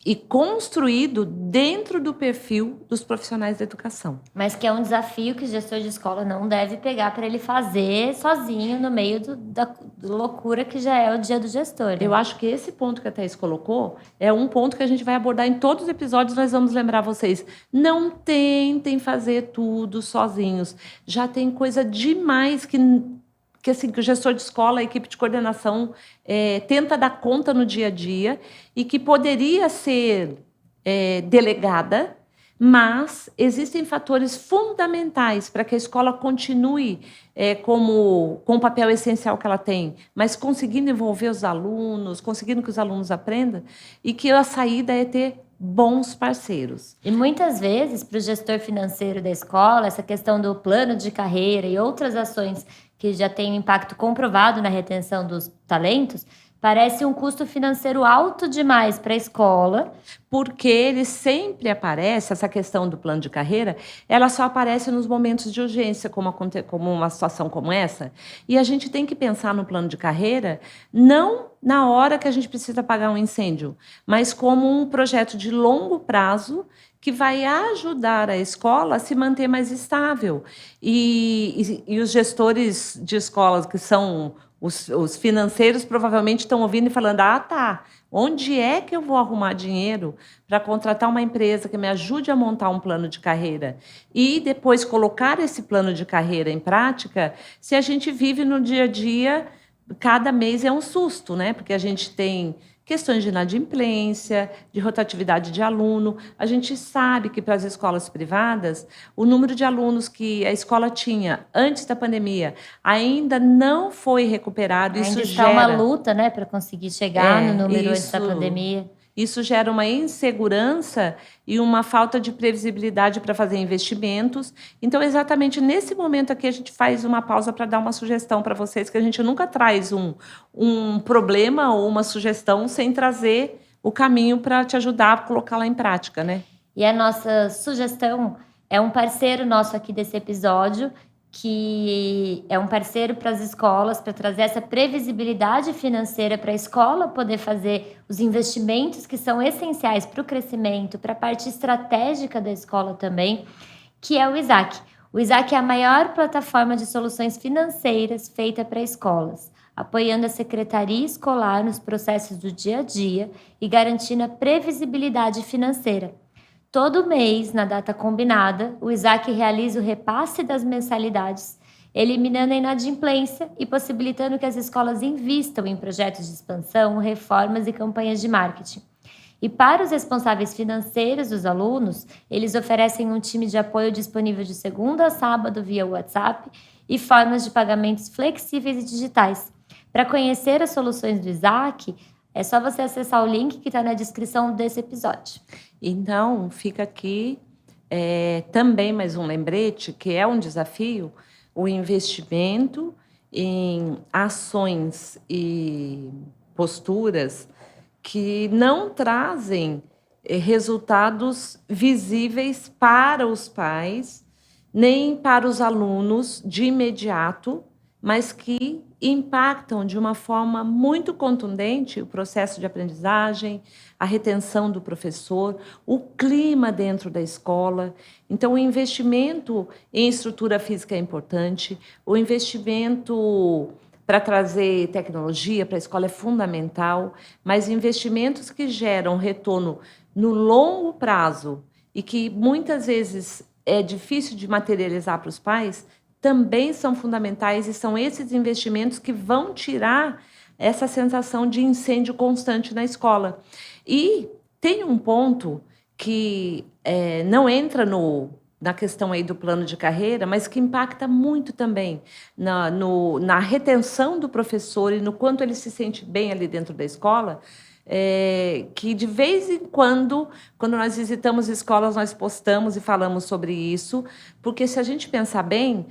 B: e construído dentro do perfil dos profissionais da educação.
A: Mas que é um desafio que o gestor de escola não deve pegar para ele fazer sozinho no meio da loucura que já é o dia do gestor. Né?
B: Eu acho que esse ponto que a Thaís colocou é um ponto que a gente vai abordar em todos os episódios. Nós vamos lembrar vocês, não tentem fazer tudo sozinhos. Já tem coisa demais que assim, que o gestor de escola, a equipe de coordenação tenta dar conta no dia a dia e que poderia ser delegada, mas existem fatores fundamentais para que a escola continue com o papel essencial que ela tem, mas conseguindo envolver os alunos, conseguindo que os alunos aprendam, e que a saída é ter bons parceiros.
A: E muitas vezes, para o gestor financeiro da escola, essa questão do plano de carreira e outras ações que já têm um impacto comprovado na retenção dos talentos, parece um custo financeiro alto demais para a escola.
B: Porque ele sempre aparece, essa questão do plano de carreira, ela só aparece nos momentos de urgência, como uma situação como essa. E a gente tem que pensar no plano de carreira não na hora que a gente precisa apagar um incêndio, mas como um projeto de longo prazo que vai ajudar a escola a se manter mais estável. E os gestores de escolas, que são os financeiros, provavelmente estão ouvindo e falando: tá, onde é que eu vou arrumar dinheiro para contratar uma empresa que me ajude a montar um plano de carreira e depois colocar esse plano de carreira em prática, se a gente vive no dia a dia, cada mês é um susto, né? Porque a gente tem questões de inadimplência, de rotatividade de aluno. A gente sabe que, para as escolas privadas, o número de alunos que a escola tinha antes da pandemia ainda não foi recuperado.
A: Ainda está uma luta, né, para conseguir chegar no número antes da pandemia.
B: Isso gera uma insegurança e uma falta de previsibilidade para fazer investimentos. Então, exatamente nesse momento aqui, a gente faz uma pausa para dar uma sugestão para vocês, que a gente nunca traz um problema ou uma sugestão sem trazer o caminho para te ajudar a colocá-la em prática, né?
A: E a nossa sugestão é um parceiro nosso aqui desse episódio, que é um parceiro para as escolas, para trazer essa previsibilidade financeira para a escola poder fazer os investimentos que são essenciais para o crescimento, para a parte estratégica da escola também, que é o Isaac. O Isaac é a maior plataforma de soluções financeiras feita para escolas, apoiando a secretaria escolar nos processos do dia a dia e garantindo a previsibilidade financeira. Todo mês, na data combinada, o Isaac realiza o repasse das mensalidades, eliminando a inadimplência e possibilitando que as escolas invistam em projetos de expansão, reformas e campanhas de marketing. E para os responsáveis financeiros dos alunos, eles oferecem um time de apoio disponível de segunda a sábado via WhatsApp e formas de pagamentos flexíveis e digitais. Para conhecer as soluções do Isaac, é só você acessar o link que está na descrição desse episódio.
B: Então, fica aqui também mais um lembrete, que é um desafio, o investimento em ações e posturas que não trazem resultados visíveis para os pais, nem para os alunos de imediato, mas que impactam de uma forma muito contundente o processo de aprendizagem, a retenção do professor, o clima dentro da escola. Então, o investimento em estrutura física é importante, o investimento para trazer tecnologia para a escola é fundamental, mas investimentos que geram retorno no longo prazo e que muitas vezes é difícil de materializar para os pais, também são fundamentais, e são esses investimentos que vão tirar essa sensação de incêndio constante na escola. E tem um ponto que não entra na questão aí do plano de carreira, mas que impacta muito também na retenção do professor e no quanto ele se sente bem ali dentro da escola, que de vez em quando nós visitamos escolas, nós postamos e falamos sobre isso, porque se a gente pensar bem,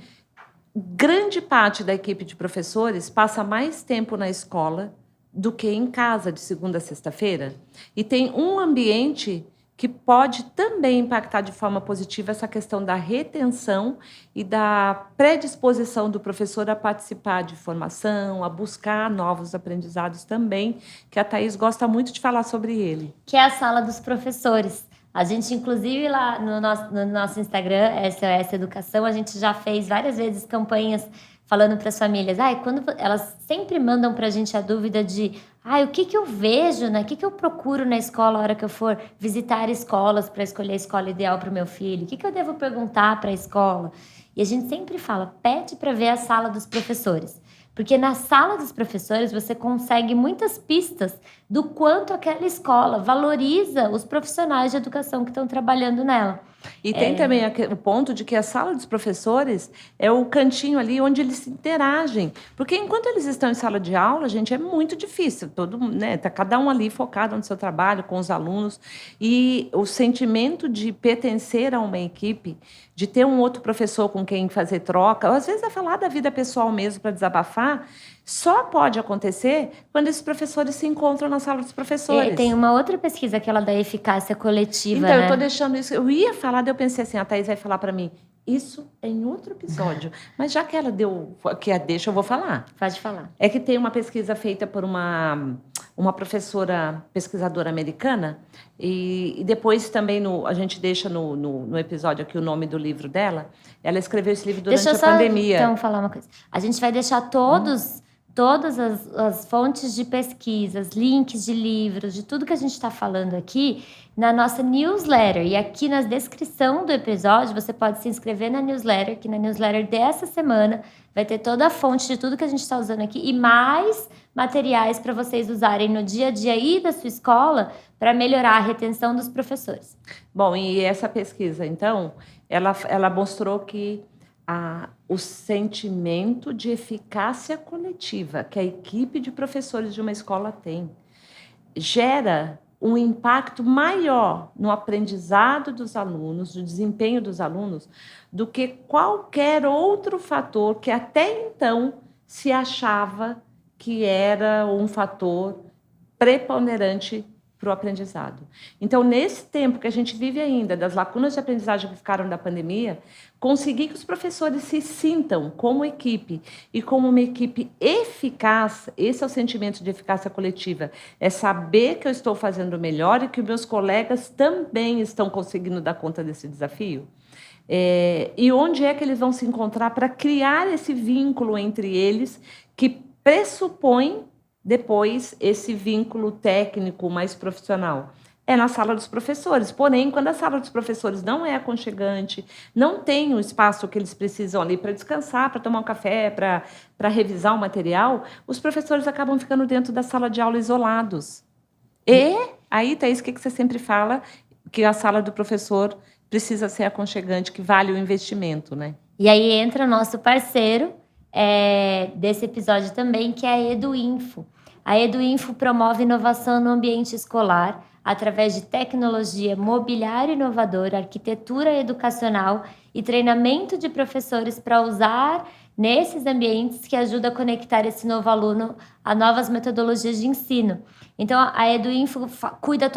B: grande parte da equipe de professores passa mais tempo na escola do que em casa, de segunda a sexta-feira. E tem um ambiente que pode também impactar de forma positiva essa questão da retenção e da predisposição do professor a participar de formação, a buscar novos aprendizados também, que a Thaís gosta muito de falar sobre ele.
A: Que é a sala dos professores. A gente, inclusive, lá no nosso Instagram, SOS Educação, a gente já fez várias vezes campanhas falando para as famílias. Quando elas sempre mandam para a gente a dúvida de o que eu vejo, né? O que eu procuro na escola a hora que eu for visitar escolas para escolher a escola ideal para o meu filho? O que eu devo perguntar para a escola? E a gente sempre fala, pede para ver a sala dos professores. Porque na sala dos professores você consegue muitas pistas do quanto aquela escola valoriza os profissionais de educação que estão trabalhando nela.
B: E tem também o ponto de que a sala dos professores é o cantinho ali onde eles se interagem. Porque enquanto eles estão em sala de aula, gente, é muito difícil. Tá cada um ali focado no seu trabalho, com os alunos. E o sentimento de pertencer a uma equipe, de ter um outro professor com quem fazer troca, ou às vezes é falar da vida pessoal mesmo para desabafar, só pode acontecer quando esses professores se encontram na sala dos professores.
A: E tem uma outra pesquisa, aquela da eficácia coletiva,
B: então,
A: né?
B: eu estou deixando isso. Eu ia falar, daí eu pensei assim, a Thaís vai falar para mim, isso é em outro episódio. Mas já que ela deu que a deixa, eu vou falar.
A: Pode falar.
B: É que tem uma pesquisa feita por uma professora pesquisadora americana, e depois também a gente deixa no episódio aqui o nome do livro dela. Ela escreveu esse livro durante a pandemia.
A: Então, falar uma coisa. A gente vai deixar todas as fontes de pesquisas, links de livros, de tudo que a gente está falando aqui, na nossa newsletter. E aqui na descrição do episódio, você pode se inscrever na newsletter, que na newsletter dessa semana vai ter toda a fonte de tudo que a gente está usando aqui e mais materiais para vocês usarem no dia a dia aí da sua escola para melhorar a retenção dos professores.
B: Bom, e essa pesquisa, então, ela mostrou que o sentimento de eficácia coletiva que a equipe de professores de uma escola tem gera um impacto maior no aprendizado dos alunos, no desempenho dos alunos, do que qualquer outro fator que até então se achava que era um fator preponderante para o aprendizado. Então, nesse tempo que a gente vive ainda, das lacunas de aprendizagem que ficaram da pandemia, conseguir que os professores se sintam como equipe e como uma equipe eficaz, esse é o sentimento de eficácia coletiva, é saber que eu estou fazendo melhor e que os meus colegas também estão conseguindo dar conta desse desafio. E onde é que eles vão se encontrar para criar esse vínculo entre eles que pressupõe depois esse vínculo técnico mais profissional? É na sala dos professores. Porém, quando a sala dos professores não é aconchegante, não tem o espaço que eles precisam ali para descansar, para tomar um café, para revisar o material, os professores acabam ficando dentro da sala de aula isolados. E aí, Thaís, o que você sempre fala? Que a sala do professor precisa ser aconchegante, que vale o investimento, né?
A: E aí entra o nosso parceiro desse episódio também, que é a EduInfo. A EduInfo promove inovação no ambiente escolar através de tecnologia, mobiliário inovador, arquitetura educacional e treinamento de professores para usar nesses ambientes, que ajuda a conectar esse novo aluno a novas metodologias de ensino. Então, a EduInfo cuida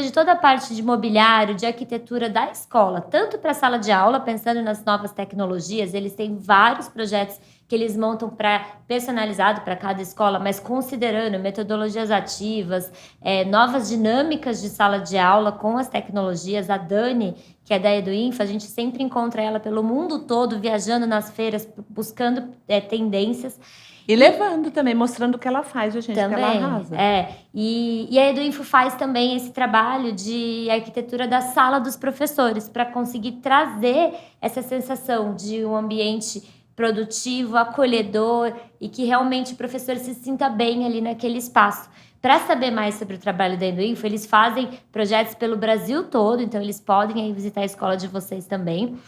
A: de toda a parte de mobiliário, de arquitetura da escola, tanto para a sala de aula, pensando nas novas tecnologias. Eles têm vários projetos que eles montam personalizado para cada escola, mas considerando metodologias ativas, novas dinâmicas de sala de aula com as tecnologias. A Dani, que é da EduInfo, a gente sempre encontra ela pelo mundo todo, viajando nas feiras, buscando tendências.
B: E levando também, mostrando o que ela faz, gente, também, que ela arrasa.
A: E a EduInfo faz também esse trabalho de arquitetura da sala dos professores, para conseguir trazer essa sensação de um ambiente produtivo, acolhedor, e que realmente o professor se sinta bem ali naquele espaço. Para saber mais sobre o trabalho da EduInfo, eles fazem projetos pelo Brasil todo, então eles podem aí visitar a escola de vocês também.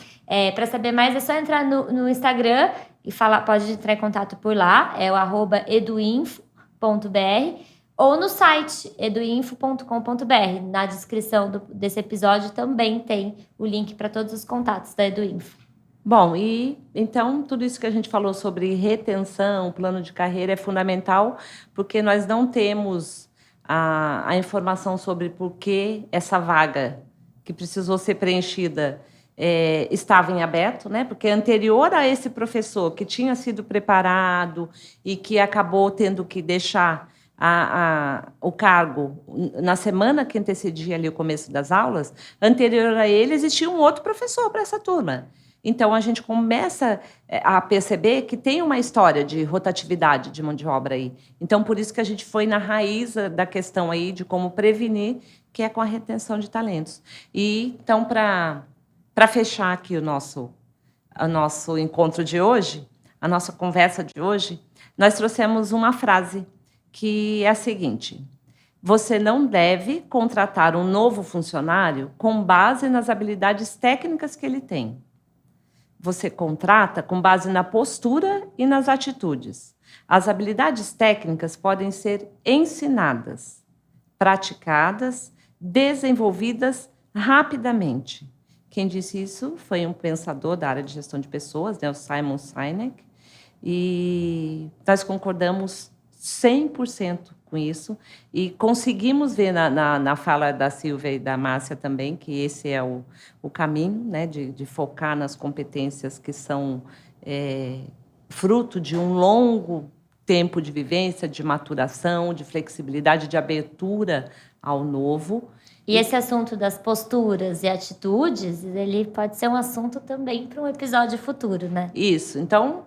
A: Para saber mais, é só entrar no Instagram e pode entrar em contato por lá, é o @eduinfo.br, ou no site eduinfo.com.br. Na descrição desse episódio também tem o link para todos os contatos da EduInfo.
B: Bom, e então tudo isso que a gente falou sobre retenção, plano de carreira é fundamental, porque nós não temos a informação sobre por que essa vaga que precisou ser preenchida estava em aberto, né? Porque anterior a esse professor que tinha sido preparado e que acabou tendo que deixar o cargo na semana que antecedia ali o começo das aulas, anterior a ele existia um outro professor para essa turma. Então, a gente começa a perceber que tem uma história de rotatividade de mão de obra aí. Então, por isso que a gente foi na raiz da questão aí de como prevenir, que é com a retenção de talentos. E, então, para fechar aqui o nosso encontro de hoje, a nossa conversa de hoje, nós trouxemos uma frase que é a seguinte: você não deve contratar um novo funcionário com base nas habilidades técnicas que ele tem. Você contrata com base na postura e nas atitudes. As habilidades técnicas podem ser ensinadas, praticadas, desenvolvidas rapidamente. Quem disse isso foi um pensador da área de gestão de pessoas, né, o Simon Sinek, e nós concordamos 100% com isso, e conseguimos ver na fala da Silvia e da Márcia também que esse é o caminho, né, de focar nas competências que são fruto de um longo tempo de vivência, de maturação, de flexibilidade, de abertura ao novo.
A: E esse assunto das posturas e atitudes, ele pode ser um assunto também para um episódio futuro, né?
B: Isso. Então,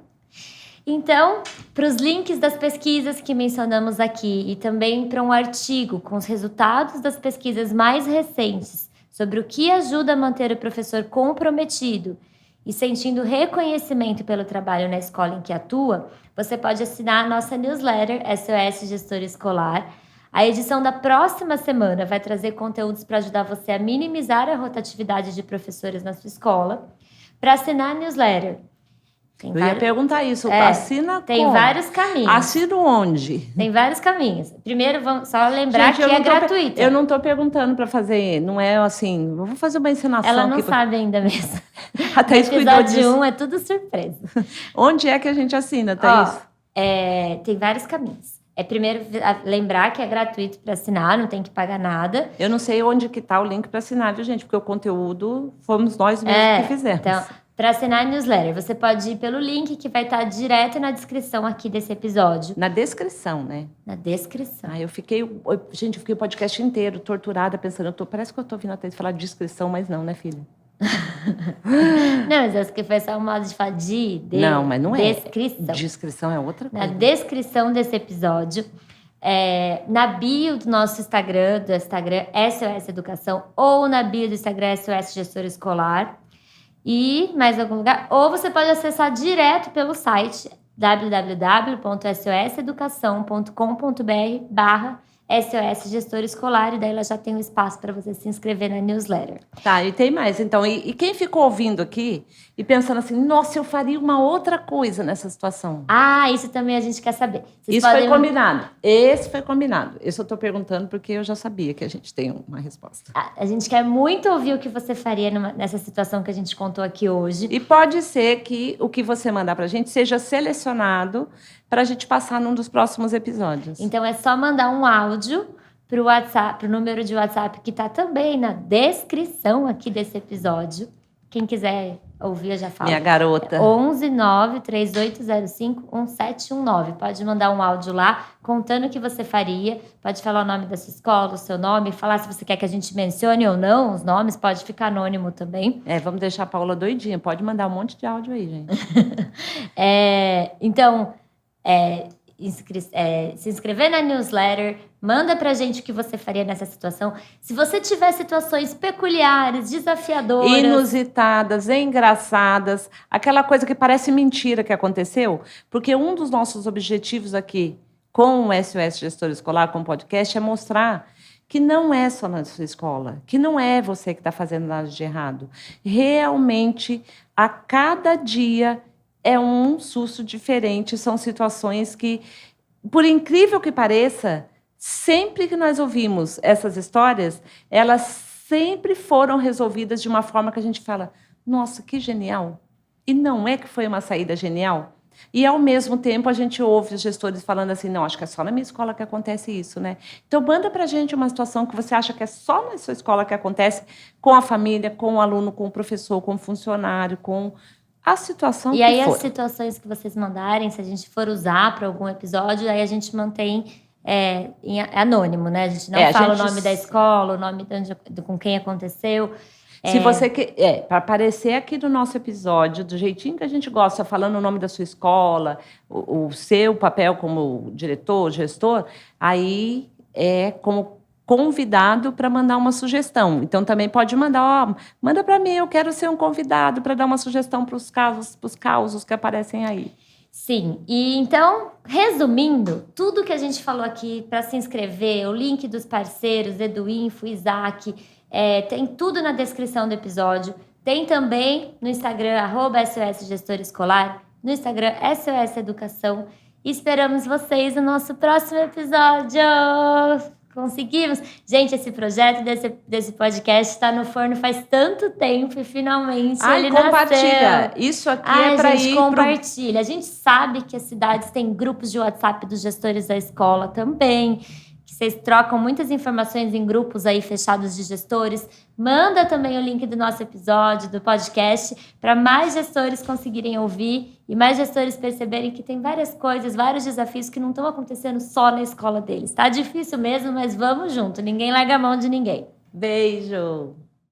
A: para os links das pesquisas que mencionamos aqui e também para um artigo com os resultados das pesquisas mais recentes sobre o que ajuda a manter o professor comprometido e sentindo reconhecimento pelo trabalho na escola em que atua, você pode assinar a nossa newsletter SOS Gestor Escolar. A edição da próxima semana vai trazer conteúdos para ajudar você a minimizar a rotatividade de professores na sua escola. Para assinar a newsletter,
B: eu ia perguntar isso. Assina
A: tem
B: como?
A: Vários caminhos.
B: Assino onde?
A: Tem vários caminhos. Primeiro, vamos só lembrar que é gratuito.
B: Eu não estou perguntando para fazer, não é assim, vou fazer uma encenação.
A: Ela não sabe ainda mesmo.
B: A Thaís cuidou disso.
A: Episódio 1 é tudo surpresa.
B: Onde é que a gente assina, Thaís?
A: Tem vários caminhos. Primeiro, lembrar que é gratuito para assinar, não tem que pagar nada.
B: Eu não sei onde que está o link para assinar, viu, gente? Porque o conteúdo fomos nós mesmos que fizemos.
A: Então, para assinar a newsletter, você pode ir pelo link que vai estar direto na descrição aqui desse episódio.
B: Na descrição, né?
A: Na descrição.
B: Eu fiquei o podcast inteiro torturada, pensando, parece que eu estou ouvindo a Thaís falar descrição, mas não, né, filha?
A: Não, mas acho que foi só um modo de falar
B: não, mas não é.
A: Descrição.
B: Descrição é outra coisa.
A: Na descrição desse episódio, na bio do nosso Instagram, SOS Educação, ou na bio do Instagram SOS Gestor Escolar, e mais algum lugar. Ou você pode acessar direto pelo site www.soseducação.com.br/SOS Gestor Escolar, e daí ela já tem um espaço para você se inscrever na newsletter.
B: Tá, e tem mais. Então, e quem ficou ouvindo aqui e pensando assim, nossa, eu faria uma outra coisa nessa situação?
A: Isso também a gente quer saber.
B: Foi combinado. Esse foi combinado. Esse eu estou perguntando porque eu já sabia que a gente tem uma resposta.
A: A gente quer muito ouvir o que você faria nessa situação que a gente contou aqui hoje.
B: E pode ser que o que você mandar para a gente seja selecionado para a gente passar num dos próximos episódios.
A: Então, é só mandar um áudio para o WhatsApp, pro número de WhatsApp que está também na descrição aqui desse episódio. Quem quiser ouvir, eu já falo.
B: Minha garota.
A: 11-9-3805-1719. Pode mandar um áudio lá, contando o que você faria. Pode falar o nome da sua escola, o seu nome, falar se você quer que a gente mencione ou não os nomes. Pode ficar anônimo também.
B: Vamos deixar a Paula doidinha. Pode mandar um monte de áudio aí, gente.
A: Então... se inscrever na newsletter, manda pra gente o que você faria nessa situação. Se você tiver situações peculiares, desafiadoras,
B: inusitadas, engraçadas, aquela coisa que parece mentira que aconteceu, porque um dos nossos objetivos aqui com o SOS Gestor Escolar, com o podcast, é mostrar que não é só na sua escola, que não é você que está fazendo nada de errado. Realmente, a cada dia é um susto diferente, são situações que, por incrível que pareça, sempre que nós ouvimos essas histórias, elas sempre foram resolvidas de uma forma que a gente fala, nossa, que genial! E não é que foi uma saída genial? E, ao mesmo tempo, a gente ouve os gestores falando assim, não, acho que é só na minha escola que acontece isso, né? Então, manda para a gente uma situação que você acha que é só na sua escola que acontece, com a família, com o aluno, com o professor, com o funcionário, com a situação
A: E
B: que
A: aí,
B: for.
A: as situações que vocês mandarem, se a gente for usar para algum episódio, aí a gente mantém anônimo, né? A gente não fala o nome da escola, o nome com quem aconteceu.
B: Se você quer, para aparecer aqui no nosso episódio, do jeitinho que a gente gosta, falando o nome da sua escola, o seu papel como diretor, gestor, aí é como convidado para mandar uma sugestão. Então, também pode mandar, manda para mim, eu quero ser um convidado para dar uma sugestão para os causos que aparecem aí.
A: Sim, e então, resumindo, tudo que a gente falou aqui para se inscrever, o link dos parceiros, Eduinfo, Isaac, tem tudo na descrição do episódio. Tem também no Instagram, @SOS Gestor Escolar, no Instagram SOS Educação. E esperamos vocês no nosso próximo episódio! Conseguimos! Gente, esse projeto desse podcast está no forno faz tanto tempo e finalmente ele
B: compartilha.
A: nasceu.
B: Isso aqui é para ir
A: compartilha. A gente sabe que as cidades têm grupos de WhatsApp dos gestores da escola também, que vocês trocam muitas informações em grupos aí fechados de gestores. Manda também o link do nosso episódio, do podcast, para mais gestores conseguirem ouvir e mais gestores perceberem que tem várias coisas, vários desafios que não estão acontecendo só na escola deles. Tá difícil mesmo, mas vamos junto. Ninguém larga a mão de ninguém.
B: Beijo!